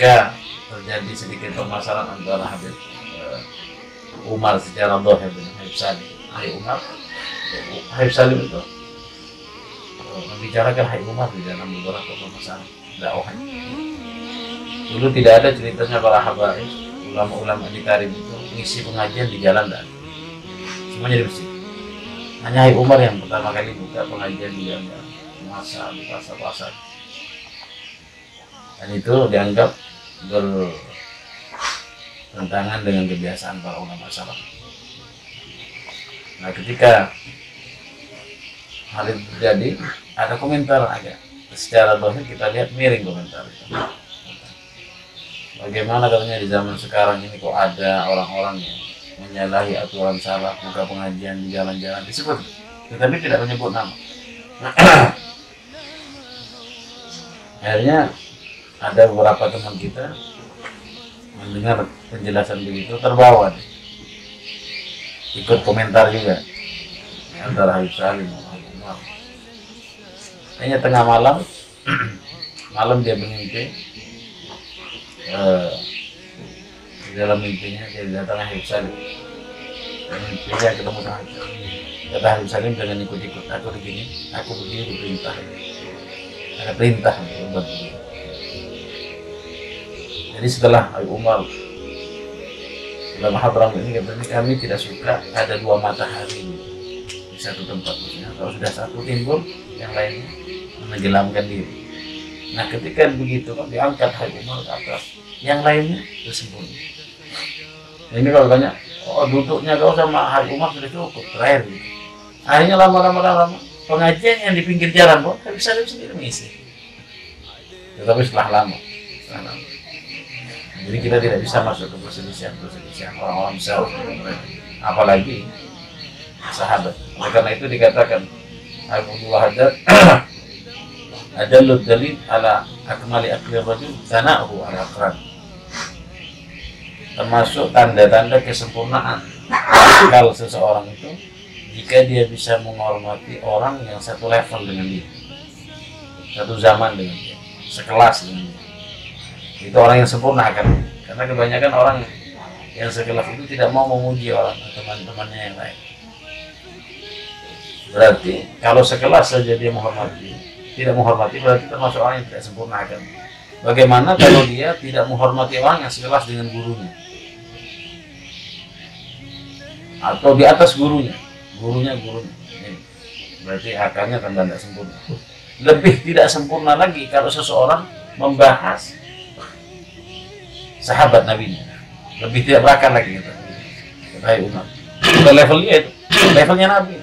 ketika terjadi sedikit permasalahan antara Habib Umar secara dohir dengan Habib Salim. Habib Umar, Habib Salim itu membicarakan Habib Umar di dalam beberapa permasalahan dakwah. Dulu tidak ada ceritanya para habaib, ulama-ulama di Karim itu mengisi pengajian di jalan, dan semuanya di masjid. Hanya Habib Umar yang pertama kali buka pengajian di jalan, masa di pasar-pasar. Dan itu dianggap bertentangan dengan kebiasaan para ulama salaf. Nah, ketika hal itu terjadi, ada komentar agak secara dohir kita lihat miring komentar itu. Bagaimana katanya di zaman sekarang ini kok ada orang-orang yang menyalahi aturan salaf, buka pengajian di jalan-jalan, disebut, tetapi tidak menyebut nama. Akhirnya ada beberapa teman kita mendengar penjelasan begitu, terbawa nih. Ikut komentar juga antara Habib Salim dan Habib Umar. Hanya tengah malam malam dia bermimpi, di dalam mimpinya dia datang Habib Salim, dan mimpinya ketemu dengan Habib Salim. Kata Habib Salim, jangan ikut-ikut aku begini, aku begini diperintah, ada perintah buat begini. Jadi setelah Habib Umar dalam hadram ini katanya, kami tidak suka ada dua matahari di satu tempat. Maksudnya, kalau sudah satu timbul, yang lainnya menenggelamkan diri. Nah, ketika begitu kan diangkat Habib Umar ke atas, yang lainnya tersembunyi. Nah, ini kalau banyak, oh duduknya kau sama Habib Umar sudah cukup, terakhir gitu. Akhirnya lama-lama pengajian yang di pinggir jalan pun Habib Salim sendiri mengisi. Tetapi setelah lama. Jadi kita tidak bisa masuk ke perselisihan orang-orang besar, apalagi sahabat. Oleh karena itu dikatakan Abdul Haddad adallu dalil ala akmali aqli rajul sana'uhu ala aqran. Termasuk tanda-tanda kesempurnaan akal seseorang itu jika dia bisa menghormati orang yang satu level dengan dia, satu zaman dengan dia, sekelas dengan dia. Itu orang yang sempurna kan, karena kebanyakan orang yang sekelas itu tidak mau memuji orang teman-temannya yang lain. Berarti kalau sekelas saja dia menghormati, tidak menghormati, berarti termasuk orang yang tidak sempurna kan. Bagaimana kalau dia tidak menghormati orang yang sekelas dengan gurunya, atau di atas gurunya? Ini berarti akalnya tambah tidak sempurna. Lebih tidak sempurna lagi kalau seseorang membahas sahabat Nabi, lebih tidak berakal lagi gitu. Kata Umar, udah levelnya itu, levelnya Nabi.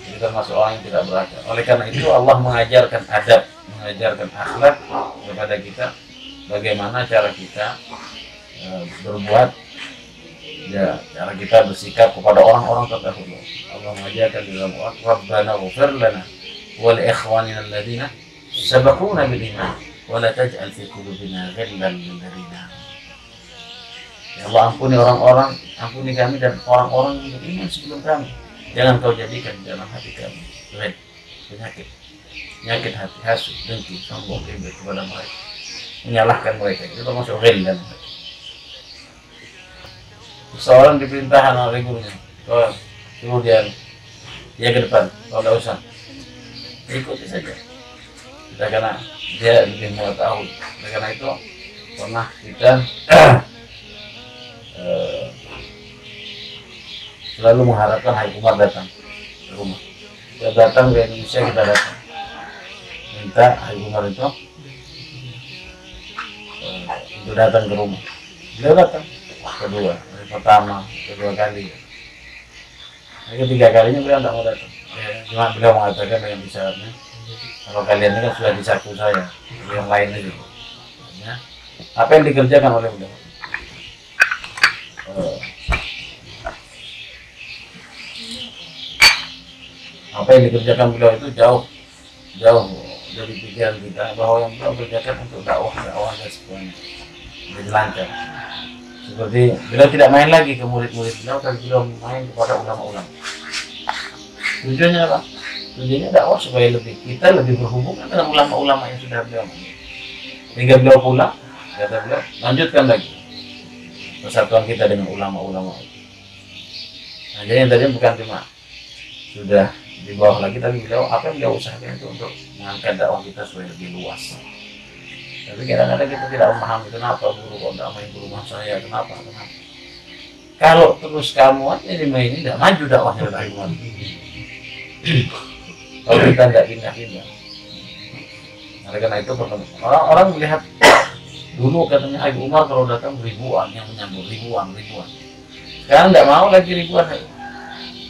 Jadi termasuk orang yang tidak berakal. Oleh karena itu Allah mengajarkan adab, mengajarkan akhlak kepada kita, bagaimana cara kita berbuat, ya, cara kita bersikap kepada orang-orang terdahulu. Allah mengajarkan di dalam Al-Quran, Rabbana ghfir lana wa li ikhwanina alladziina sabaquna bil iman wala taj'al fi qulubina ghillan lil ladzina. Ya Allah, ampuni orang-orang, ampuni kami dan orang-orang yang beriman sebelum kami. Jangan kau jadikan dalam hati kami penyakit hati, hasud, dengki, sombong, ghibah kepada mereka, menyalahkan mereka. Itu termasuk ghillan. Seorang diperintahkan oleh gurunya, suruh dia ke depan, kalau tidak usah, ikuti saja. Kita karena dia lebih mengetahui. Karena itu pernah kita selalu mengharapkan Habib Umar datang ke rumah. Dia datang ke Indonesia, kita datang minta Habib Umar itu untuk datang ke rumah. Beliau datang pertama, kedua kali. Ketiga kalinya beliau tidak mau datang. Cuma beliau mengatakan dengan isyaratnya, kalau kalian ini kan sudah disaku saya, yang lain itu. Ya. Apa yang dikerjakan oleh beliau? Apa yang dikerjakan beliau itu jauh dari pikiran kita, bahwa yang beliau kerjakan untuk dakwah dan semuanya jadi lancar. Seperti beliau tidak main lagi ke murid-murid beliau, tapi beliau main kepada ulama-ulama. Tujuannya apa? Tujuannya dakwah supaya kita lebih berhubungan dengan ulama-ulama yang sudah beliau. Hingga beliau pulang, kata beliau, lanjutkan lagi persatuan kita dengan ulama-ulama. Nah, jadi yang tadi bukan cuma sudah di bawah lagi, tapi beliau apa yang beliau usahakan itu untuk mengangkat dakwah kita supaya lebih luas. Tapi kadang-kadang kita tidak memahami kenapa guru kok tidak main ke rumah saya, kenapa. Kalau terus kamu aja dimainin, tidak maju dakwahnya dari rumah. Kalau kita tidak pindah-pindah. Nah, karena itu orang melihat dulu katanya Habib Umar kalau datang ribuan yang menyambut, ribuan. Sekarang tidak mau lagi ribuan.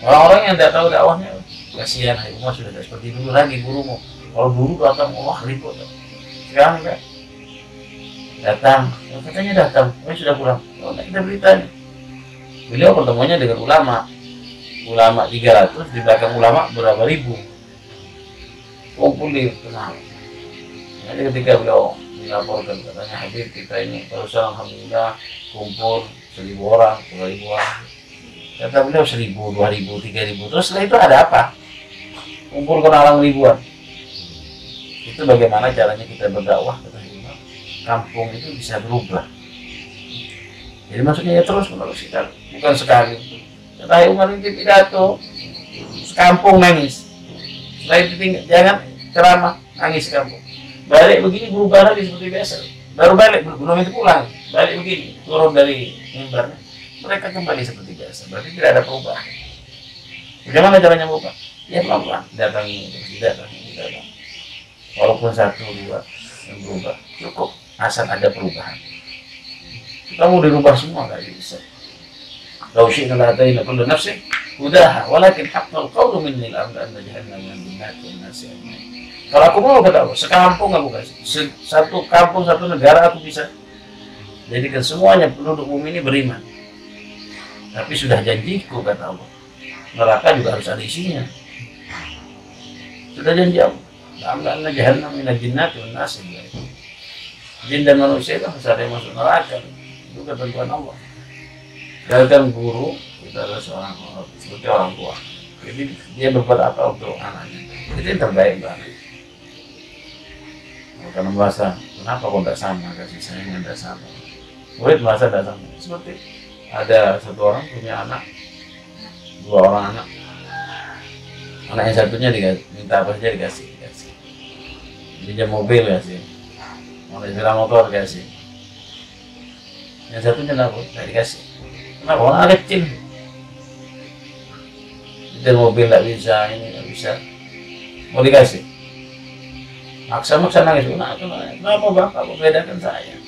Orang-orang yang tidak tahu dakwahnya, kasihan Habib Umar sudah tidak seperti dulu lagi gurumu. Kalau dulu datang, wah ribut. Sekarang enggak. Datang, katanya datang, sudah pulang. Oh, kita beritanya. Beliau pertemuannya dengan ulama 300, di belakang ulama berapa ribu. Kumpul di tengah. Jadi ketika beliau dilaporkan, katanya Habib kita ini barusan alhamdulillah kumpul 1000 orang, 2000 orang. Kata beliau 1000, 2000, 3000. Terus setelah itu ada apa? Kumpul ke orang ribuan. Itu bagaimana caranya kita berdakwah, kata Habib. Kampung itu bisa berubah. Jadi maksudnya ya terus menerus kita, bukan sekali. Kata Habib Umar ini pidato, sekampung nangis. Setelah itu jangan ceramah, nangis sekampung. Balik begini berubah lagi seperti biasa. Baru balik, belum itu pulang. Balik begini, turun dari mimbarnya. Mereka kembali seperti biasa. Berarti tidak ada perubahan. Bagaimana caranya berubah? Ya pelan-pelan, datangi. Walaupun 1, 2 yang berubah, cukup asal ada perubahan. Kita mau dirubah semua nggak bisa. Lau syi'na la'atayna kullu nafsin hudaha, walakin haqqal qawlu minni la'amla'anna jahannama minal jinnati wan nasi ajma'in. Kalau aku mau kata Allah, sekampung aku kasih, satu kampung, satu negara aku bisa jadikan semuanya penduduk bumi ini beriman. Tapi sudah janjiku, kata Allah, neraka juga harus ada isinya. Sudah janji Allah. La'amla'anna jahannama minal jinnati wan nasi ajma'in. Jin dan manusia itu harus ada yang masuk neraka. Itu ketentuan Allah. Dan guru kita adalah seorang seperti orang tua. Jadi dia berbuat apa untuk anaknya. Itu yang terbaik banget. Karena merasa kenapa kok tidak sama kasih sayang tidak sama. Murid merasa tidak sama. Seperti ada satu orang punya anak, 2 orang anak. Anak yang satunya minta apa saja dikasih. Pinjam mobil kasih. Mau sepeda motor kasih. Yang satunya tidak dikasih. Kenapa? Orang kecil. Itu mobil tidak bisa, ini tidak bisa. Mau dikasih. Maksa-maksa nangis. Kenapa bapak kok bedakan saya?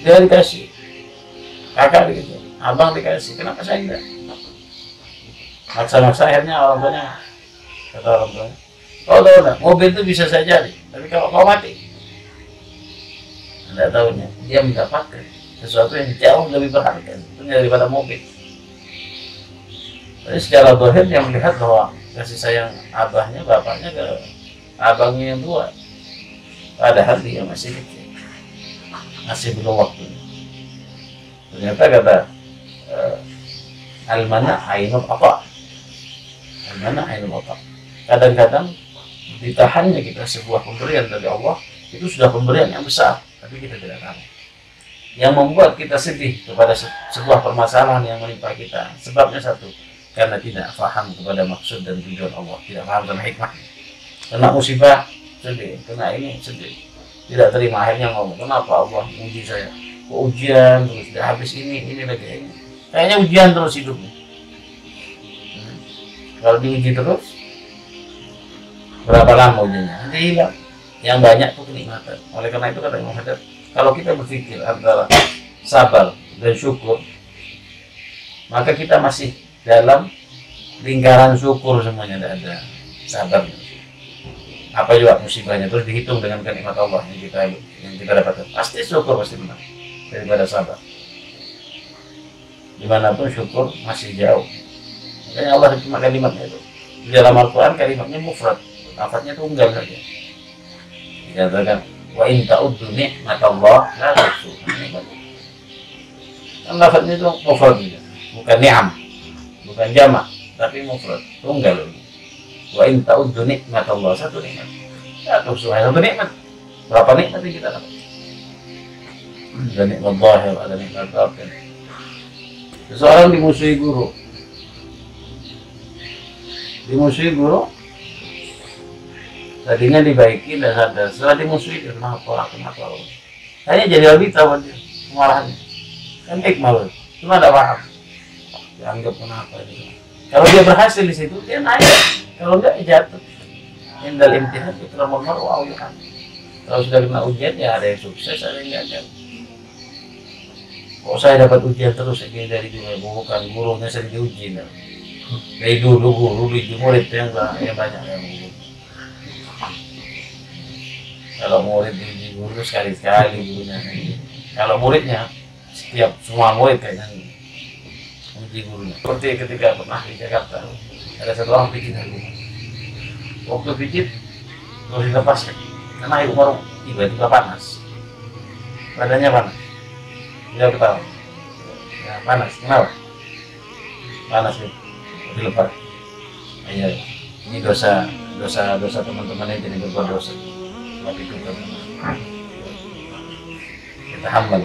Dia dikasih. Kakak begitu. Abang dikasih. Kenapa saya enggak? Maksa-maksa akhirnya orang tuanya. Kata orang tuanya, kau tahu enggak? Mobil itu bisa saya cari. Tapi kalau kau mati, tidak tahunya dia mendapatkan sesuatu yang jauh lebih berharga daripada mobil. Jadi secara zahir yang melihat bahwa kasih sayang abahnya, bapaknya ke abangnya yang tua, padahal dia masih kecil, masih belum waktunya. Ternyata kata al-mana ainul ata. Al-mana ainul ata. Kadang-kadang ditahannya kita sebuah pemberian dari Allah, itu sudah pemberian yang besar, tapi kita tidak tahu. Yang membuat kita sedih kepada sebuah permasalahan yang menimpa kita, sebabnya satu, karena tidak paham kepada maksud dan tujuan Allah, tidak paham tentang hikmah. Kena musibah sedih, kena ini sedih, tidak terima, akhirnya ngomong, kenapa Allah uji saya? Kok ujian terus, sudah habis ini lagi ini. Kayaknya ujian terus hidupnya. Kalau diuji terus, berapa lama ujiannya? Nanti hilang. Yang banyak itu kenikmatan. Oleh karena itu kata Imam Haddad, kalau kita berpikir antara sabar dan syukur, maka kita masih dalam lingkaran syukur semuanya, tidak ada sabar. Apa juga musibahnya terus dihitung dengan kenikmat Allah yang kita dapatkan. Pasti syukur pasti benar daripada sabar. Dimanapun syukur masih jauh. Makanya Allah cuma kalimatnya itu. Di dalam Al-Quran kalimatnya mufrad, lafadznya tunggal saja. Dikatakan wa in ta'uddu ni'matallah la tuhsuha. Kan lafadznya itu mufrad juga, bukan ni'am, bukan jamak, tapi mufrad, tunggal. Wa in ta'uddu ni'matallah, satu nikmat. La tuhsuha, satu nikmat. Berapa nikmat yang kita dapat? Ada nikmat zahir, ada nikmat batin. Seseorang dimusuhi guru, tadinya dibaiki dan sadar, setelah dimusuhi kenapa? Hanya jadi lebih tahu dia kemarahannya. Kan hikmah, cuma ada paham. Dianggap kenapa gitu. Kalau dia berhasil di situ, dia naik. Kalau enggak, jatuh. Indal imtihan ikramul mar'u aw yuhan. Kalau sudah kena ujian, ya ada yang sukses, ada yang gagal. Kok saya dapat ujian terus dari dulu? Bukan, gurunya sering diuji. Dari dulu guru, di murid yang banyak yang guru. Kalau murid diuji guru sekali-sekali gurunya. Kalau muridnya, semua murid kayaknya uji gurunya. Seperti ketika pernah di Jakarta, ada satu orang pijit aku. Waktu pijit, terus dilepaskan. Karena air umur tiba-tiba panas. Badannya panas. Dia ketawa. Ya, panas. Kenapa? Panas nih. Dilepas. Ya, ini dosa teman-teman yang jadi berbuat dosa. Sebab itu kita hambal.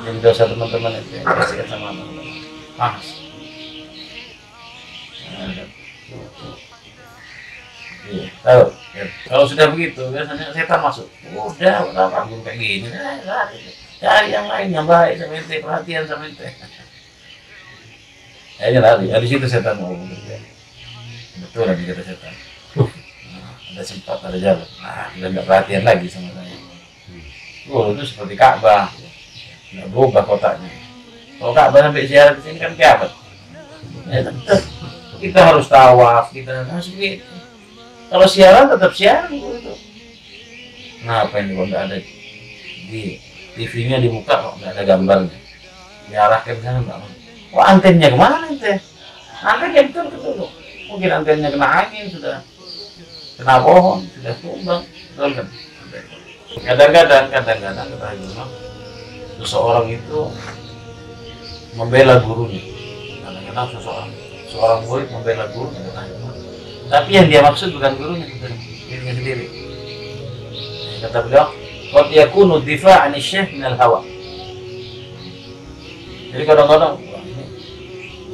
Jadi dosa teman-teman itu yang dikasihkan sama Allah. Panas. Iya, tahu. Ya. Kalau sudah begitu, biasanya setan masuk. Udah panggung kayak gini. Cari yang lain yang baik sama ente, perhatian sama ente. Akhirnya lari. Di situ setan mau bekerja. Betul lagi kata setan. Ada sempat, ada jalan. Udah nggak perhatian lagi sama saya. Itu seperti Ka'bah. Nggak berubah kotaknya. Kalau Ka'bah sampai ziarah di sini kan kiamat. Ya tetap kita harus tawaf, kita harus begitu. Kalau siaran tetap siaran gitu. Kenapa ini kok nggak ada di TV-nya dibuka kok nggak ada gambarnya? Diarahkan ke sana nggak? Oh antennya kemana ente? Antennya betul. Mungkin antennya kena angin sudah, kena pohon sudah tumbang, betul kan? Kadang-kadang seseorang itu membela gurunya. Kadang-kadang seorang murid membela gurunya. Tapi yang dia maksud bukan gurunya, dirinya sendiri. Kata beliau, qad yakunu difa'an asy-syaikh minal hawa. Jadi kadang-kadang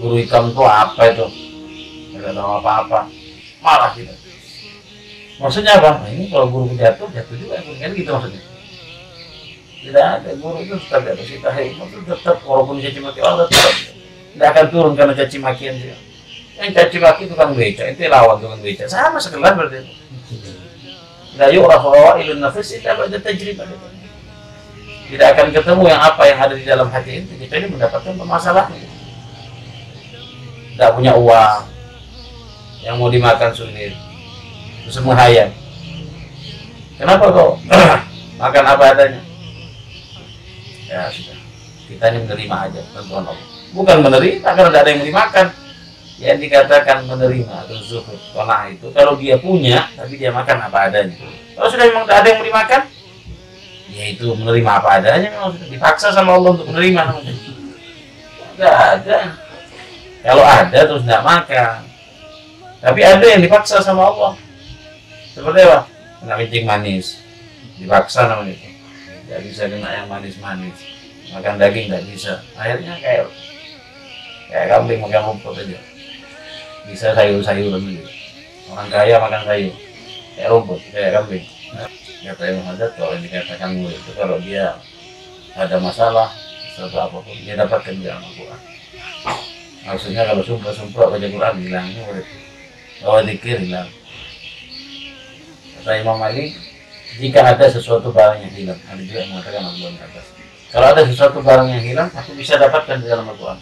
guru hitam itu apa itu? Tidak tahu apa-apa. Marah gitu. Maksudnya apa? Ini kalau guru jatuh juga kan gitu maksudnya. Tidak ada guru itu tetap di atas kita, itu tetap walaupun caci maki Allah tetap tidak akan turun karena caci makian dia. Yang caci maki tukang beca, itu lawan tukang beca, sama sekelas berarti. La yu'rafu awailun nafs illa ba'da tajribah. Tidak akan ketemu yang apa yang ada di dalam hati itu kecuali mendapatkan permasalahan. Tidak punya uang, yang mau dimakan sulit, terus menghayal. Kenapa kok makan apa adanya? Ya sudah, kita ini menerima aja tentuan Allah. Bukan menerima karena tidak ada yang mau dimakan. Yang dikatakan menerima atau zuhud, qanaah itu kalau dia punya tapi dia makan apa adanya. Kalau sudah memang tidak ada yang mau dimakan, yaitu menerima apa adanya, memang sudah dipaksa sama Allah untuk menerima namanya. Tidak ada. Kalau ada terus tidak makan. Tapi ada yang dipaksa sama Allah. Seperti apa? Kena kencing manis, dipaksa namanya itu. Tidak bisa kena yang manis-manis. Makan daging tidak bisa. Akhirnya kayak kambing makan rumput aja. Bisa sayur-sayuran gitu. Orang kaya makan sayur, kayak rumput, kayak kambing. Kata Imam Haddad, kalau yang dikatakan murid itu kalau dia ada masalah sesuatu apapun dia dapatkan di Al-Quran. Maksudnya kalau sumpah baca Quran hilang murid, kalau zikir hilang. Kata Imam Ali, jika ada sesuatu barang yang hilang, ada juga yang mengatakan Allah di atas. Kalau ada sesuatu barang yang hilang, aku bisa dapatkan di dalam Al-Quran.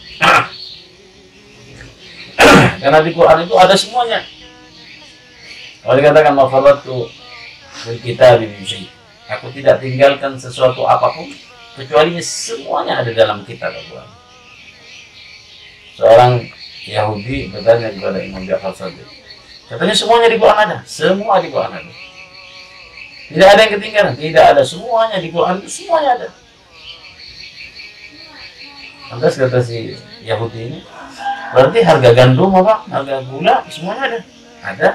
Karena di Quran itu ada semuanya. Kalau dikatakan mafarratu fil kitab min syai', aku tidak tinggalkan sesuatu apapun kecuali semuanya ada dalam kitab Al-Quran. Seorang Yahudi bertanya kepada Imam Ja'far Shadiq, katanya semuanya di Quran ada, semua di Quran ada. Tidak ada yang ketinggalan, tidak ada, semuanya di Quran, semuanya ada. Lantas kata si Yahudi ini, berarti harga gandum apa, harga gula semuanya ada. Ada.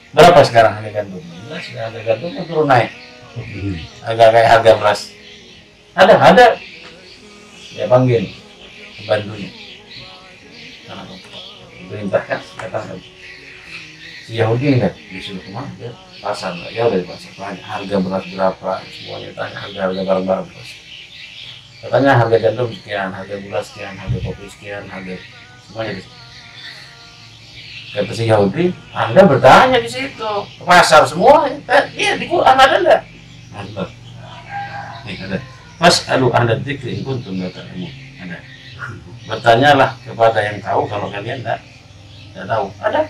Berapa sekarang harga gandum? Nah, sudah harga gandum turun naik. Agak kayak harga beras. Ada. Ya panggil pembantunya. Karena perintahkan datang lagi. Si Yahudi enggak disuruh kemana? Dia pasar, nggak jauh dari pasar. Tanya harga beras berapa? Semuanya tanya harga barang-barang beras. Katanya harga gandum sekian, harga gula sekian, harga kopi sekian, harga semuanya di situ. Kata si Yahudi, Anda bertanya di situ, ke pasar semua, iya di Quran ada enggak? Ada. Nih ada. Mas, aduh Anda dzikri in kuntum la ta'lamun. Ada. Bertanyalah kepada yang tahu kalau kalian enggak tahu. Ada.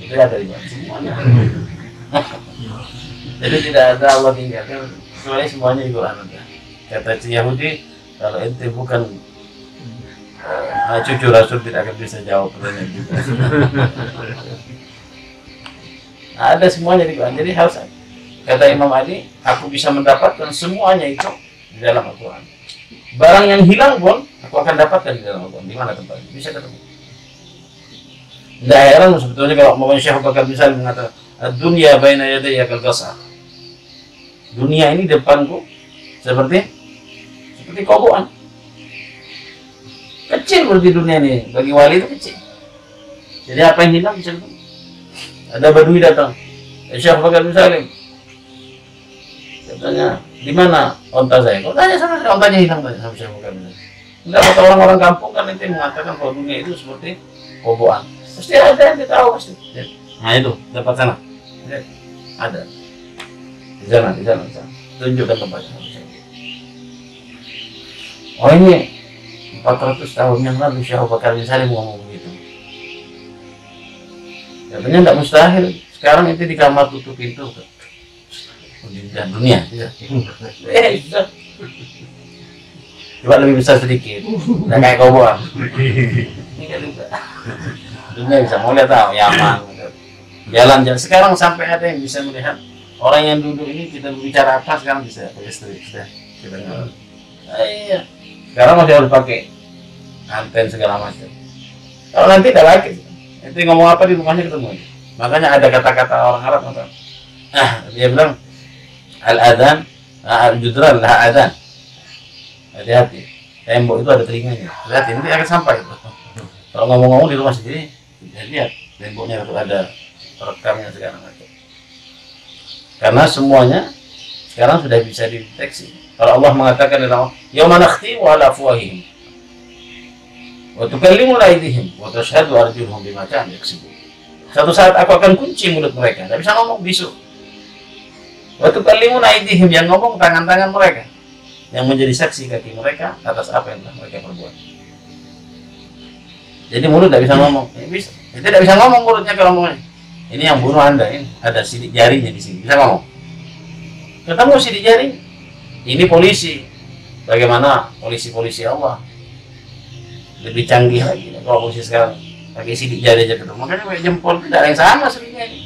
Itu ada di semuanya. Jadi tidak ada Allah tinggalkan, semuanya di Quran ada. Kata si Yahudi, kalau ente bukan cucu Rasul tidak akan bisa jawab pertanyaan kita. Ada semuanya di Quran. Jadi harus, kata Imam Ali, aku bisa mendapatkan semuanya itu di dalam Al-Quran. Barang yang hilang pun aku akan dapatkan di dalam Al-Quran. Di mana tempatnya? Bisa ketemu. Tidak heran sebetulnya kalau mau Syekh Bakar Misal mengatakan, dunia baina yadayya kal basar. Dunia ini depanku seperti kobokan. Kecil berarti dunia ini, bagi wali itu kecil. Jadi apa yang hilang bisa ketemu. Ada badui datang, Syekh Bakar Misalim, katanya, di mana onta saya? Kau tanya sama saya, ontanya hilang, tanya sama Syekh Bakar Misalim. Enggak, kata orang-orang kampung kan itu mengatakan bahwa dunia itu seperti kobokan. Pasti ada yang dia tahu pasti. Nah itu dapat sana, ada di sana. Tunjukkan tempatnya. Oh ini 400 tahun yang lalu Syekh Bakar Misalim ngomong begitu. Katanya tidak mustahil. Sekarang itu di kamar tutup pintu. Dan dunia. Coba lebih besar sedikit. Tidak kayak kobokan. Ini kan juga. Dunia bisa mau lihat tahu Yaman. Jalan-jalan. Sekarang sampai ada yang bisa melihat orang yang duduk ini kita bicara apa sekarang bisa listrik sudah kita dengar. Iya. Sekarang masih harus pakai anten segala macam. Kalau nanti tidak lagi, nanti ngomong apa di rumahnya ketemu. Makanya ada kata-kata orang Arab kata, dia bilang al-adhan, al-judran, al-adhan. Hati-hati, tembok itu ada telinganya. Hati-hati, nanti akan sampai. Kalau ngomong-ngomong di rumah sendiri, lihat temboknya itu ada perekamnya segala macam. Karena semuanya sekarang sudah bisa dideteksi. Kalau Allah mengatakan dalam yauma nakhtimu ala afwahihim wa tukallimuna aydihim wa tashhadu arjuluhum bima kanu yaksibun. Suatu saat aku akan kunci mulut mereka, tidak bisa ngomong bisu. Wa tukallimuna aydihim, yang ngomong tangan-tangan mereka, yang menjadi saksi kaki mereka atas apa yang telah mereka perbuat. Jadi mulut tidak bisa ngomong, bisa. Itu tidak bisa ngomong mulutnya kalau ngomong. Ini yang bunuh Anda, ini ada sidik jarinya di sini, bisa ngomong. Ketemu sidik jari. Ini polisi. Bagaimana polisi Allah lebih canggih lagi. Kalau polisi sekarang pakai sidik jari aja ketemu. Makanya pakai jempol tidak ada yang sama sebenarnya.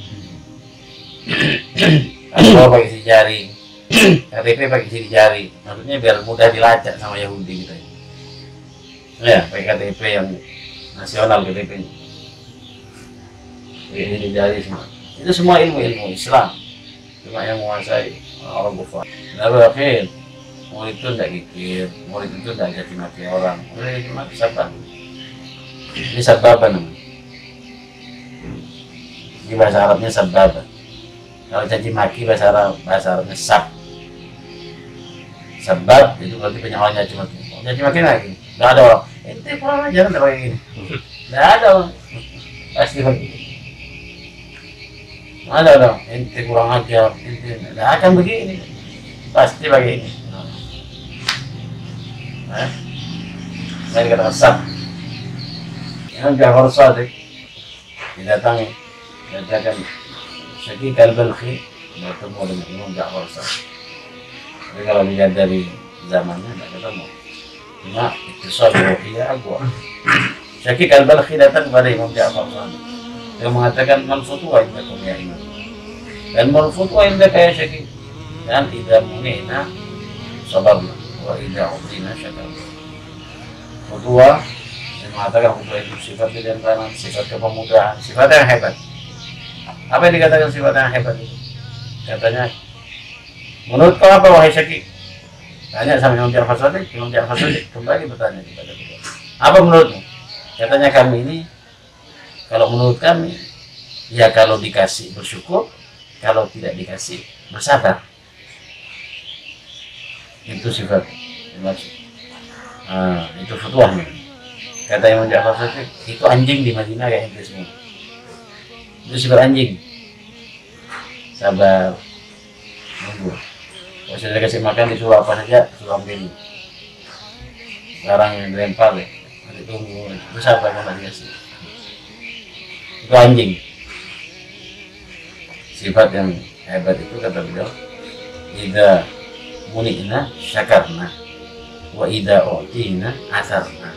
Kalau pakai sidik jari, KTP pakai sidik jari. Maksudnya biar mudah dilacak sama Yahudi gitu. Ya, pakai KTP yang nasional KTP-nya. Sidik jari semua. Itu semua ilmu Islam. Cuma yang menguasai orang kufar. Nah, berakhir murid itu tidak kikir, murid itu tidak jadi maki orang, murid itu maki sabab. Ini sababan namanya. Ini bahasa Arabnya sababan. Kalau caci maki bahasa Arabnya sab. Sabab itu berarti banyak orang caci maki. Caci maki lagi, nggak ada orang. Ente kurang ajar nggak kayak gini. Nggak ada orang. Pasti begitu. Ada dong, ente kurang ajar, ente nggak akan begini, pasti begini. Saya dikatakan sab. Imam Ja'far Shadiq didatangi, dikatakan Syekh Al-Balkhi bertemu dengan Imam Ja'far Shadiq. Tapi kalau dilihat dari zamannya tidak ketemu. Cuma ittisal ruhiyah agwa. Syekh Al-Balkhi datang kepada Imam Ja'far Shadiq. Dia mengatakan mal-futwa indakum ya imam, dan mal-futwa indaka ya syekh, dan idza munina sabarna wa idza udina syakarna. Futwa, dia mengatakan futwa itu sifat di antara sifat kepemudaan, sifat yang hebat. Apa yang dikatakan sifat yang hebat itu? Katanya, menurut kau apa wahai Syekh? Tanya sama Imam Ja'far Shadiq. Imam Ja'far Shadiq kembali bertanya kepada beliau, apa menurutmu? Katanya, kami ini, kalau menurut kami, ya kalau dikasih bersyukur, kalau tidak dikasih bersabar. Itu sifat maksud. Itu futuhnya. Kata Imam Ja'far Shadiq, itu anjing di Madinah kayak itu semua. Itu sifat anjing. Sabar, nunggu. Kalau sudah kasih makan disuruh apa saja, suruh ambil. Barang yang dilempar deh, nanti tunggu. Itu sabar kalau dikasih. Itu anjing. Sifat yang hebat itu kata beliau, idza muni'na syakarna wa idza u'tina asarna.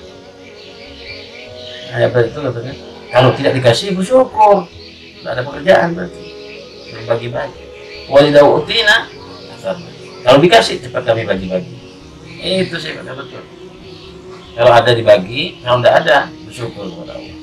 Hebat itu katanya, kalau tidak dikasih bersyukur, tidak ada pekerjaan berarti bagi-bagi. Wa idza u'tina asarna. Kalau dikasih cepat kami bagi-bagi. Itu sih betul. Kalau ada dibagi, kalau tidak ada bersyukur kepada Allah.